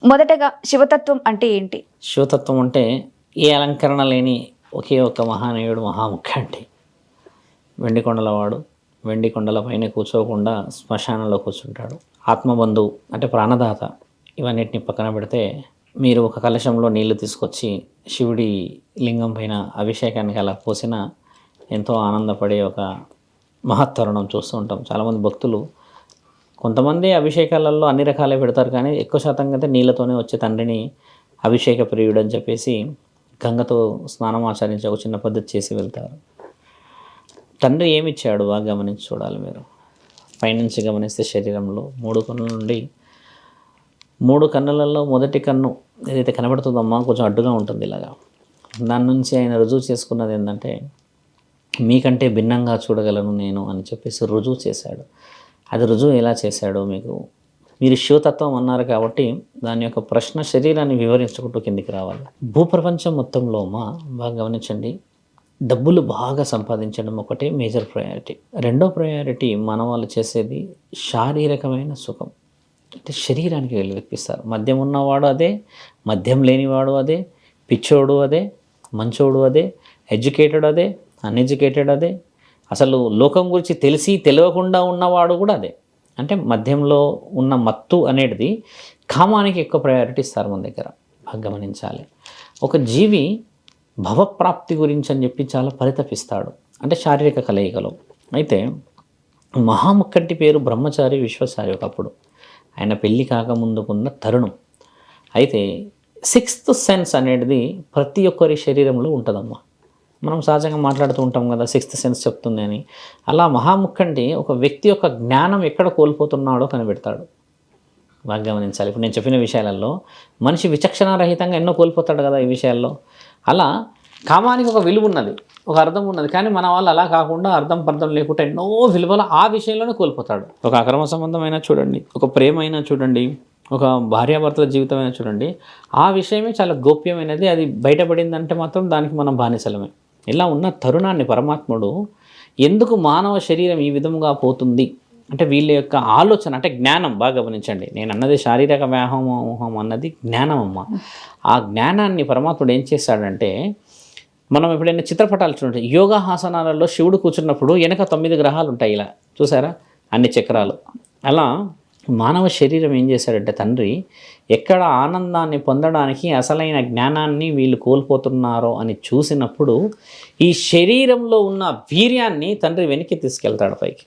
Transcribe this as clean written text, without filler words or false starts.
మొదటగా శివతత్వం అంటే ఏంటి? శివతత్వం అంటే ఏ అలంకరణ లేని ఒకే ఒక మహానీయుడు మహాముఖ్య అంటే వెండికొండలవాడు. వెండికొండల పైన కూర్చోకుండా శ్మశానంలో కూర్చుంటాడు. ఆత్మబంధువు అంటే ప్రాణదాత. ఇవన్నిటిని పక్కన పెడితే మీరు ఒక కలశంలో నీళ్లు తీసుకొచ్చి శివుడి లింగం పైన అభిషేకానికి అలా పోసిన ఎంతో ఆనందపడే ఒక మహత్తరుణం చూస్తూ ఉంటాం. చాలామంది భక్తులు కొంతమంది అభిషేకాలలో అన్ని రకాలే పెడతారు, కానీ ఎక్కువ శాతం అయితే నీళ్ళతోనే వచ్చే తండ్రిని అభిషేక ప్రియుడు అని చెప్పేసి గంగతో స్నానం ఆచరించే ఒక చిన్న పద్ధతి చేసి వెళ్తారు. తండ్రి ఏమిచ్చాడు బాగా గమనించి చూడాలి మీరు. పైనుంచి గమనిస్తే శరీరంలో 3 కన్నుల నుండి 3 కన్నులలో మొదటి కన్ను ఏదైతే కనబడుతుందమ్మా కొంచెం అడ్డుగా ఉంటుంది ఇలాగా. దాని నుంచి ఆయన రుజువు చేసుకున్నది ఏంటంటే మీకంటే భిన్నంగా చూడగలను నేను అని చెప్పేసి రుజువు చేశాడు. అది రుజువు ఎలా చేశాడో మీరు శివతత్వం అన్నారు కాబట్టి దాని యొక్క ప్రశ్న శరీరాన్ని వివరించుకుంటూ కిందికి రావాలి. భూప్రపంచం మొత్తంలో బాగా గమనించండి, డబ్బులు బాగా సంపాదించడం ఒకటే మేజర్ ప్రయారిటీ. రెండో ప్రయారిటీ మానవాళ్ళు చేసేది శారీరకమైన సుఖం, అంటే శరీరానికి వెలిపిస్తారు. మద్యం ఉన్నవాడు అదే, మద్యం లేనివాడు అదే, పిచ్చోడు అదే, మంచోడు అదే, ఎడ్యుకేటెడ్ అదే, అన్ఎడ్యుకేటెడ్ అదే, అసలు లోకం గురించి తెలిసి తెలియకుండా ఉన్నవాడు కూడా అదే. అంటే మద్యంలో ఉన్న మత్తు అనేది కామానికి ఎక్కువ ప్రయారిటీ ఇస్తారు మన దగ్గర. బాగా గమనించాలి. ఒక జీవి భవప్రాప్తి గురించి అని చెప్పి చాలా పరితపిస్తాడు, అంటే శారీరక కలయికలో. అయితే మహాముఖంటి పేరు బ్రహ్మచారి విశ్వచారి ఒకప్పుడు. ఆయన పెళ్ళి కాకముందుకున్న తరుణం. అయితే 6th సెన్స్ అనేది ప్రతి ఒక్కరి శరీరంలో ఉంటుందమ్మా. మనం సహజంగా మాట్లాడుతూ ఉంటాం కదా 6th సెన్స్ చెప్తుంది అని. అలా మహాముఖంటి ఒక వ్యక్తి యొక్క జ్ఞానం ఎక్కడ కోల్పోతున్నాడో కనిపెడతాడు. బాగా గమనించాలి. ఇప్పుడు నేను చెప్పిన విషయాలలో మనిషి విచక్షణారహితంగా ఎన్నో కోల్పోతాడు కదా ఈ విషయాల్లో. అలా కామానికి ఒక విలువ ఉన్నది, ఒక అర్థం ఉన్నది, కానీ మన వాళ్ళు అలా కాకుండా అర్థం పర్థం లేకుండా ఎన్నో విలువలు ఆ విషయంలోనే కోల్పోతాడు. ఒక అక్రమ సంబంధం అయినా చూడండి, ఒక ప్రేమ అయినా చూడండి, ఒక భార్యాభర్తల జీవితం అయినా చూడండి, ఆ విషయమే చాలా గోప్యమైనది. అది బయటపడిందంటే మాత్రం దానికి మనం బానిసలమే. ఇలా ఉన్న తరుణాన్ని పరమాత్ముడు ఎందుకు మానవ శరీరం ఈ విధంగా పోతుంది అంటే వీళ్ళ యొక్క ఆలోచన, అంటే జ్ఞానం. బాగా గమనించండి, నేను అన్నది శారీరక వ్యామోహం అన్నది జ్ఞానం అమ్మ. ఆ జ్ఞానాన్ని పరమాత్ముడు ఏం చేశాడంటే, మనం ఎప్పుడైనా చిత్రపటాలు చూడండి, యోగాహాసనాలలో శివుడు కూర్చున్నప్పుడు వెనక 9 గ్రహాలు ఉంటాయి, ఇలా చూసారా, అన్ని చక్రాలు. అలా మానవ శరీరం ఏం చేశాడంటే తండ్రి ఎక్కడ ఆనందాన్ని పొందడానికి అసలైన జ్ఞానాన్ని వీళ్ళు కోల్పోతున్నారో అని చూసినప్పుడు ఈ శరీరంలో ఉన్న వీర్యాన్ని తండ్రి వెనక్కి తీసుకెళ్తాడు పైకి.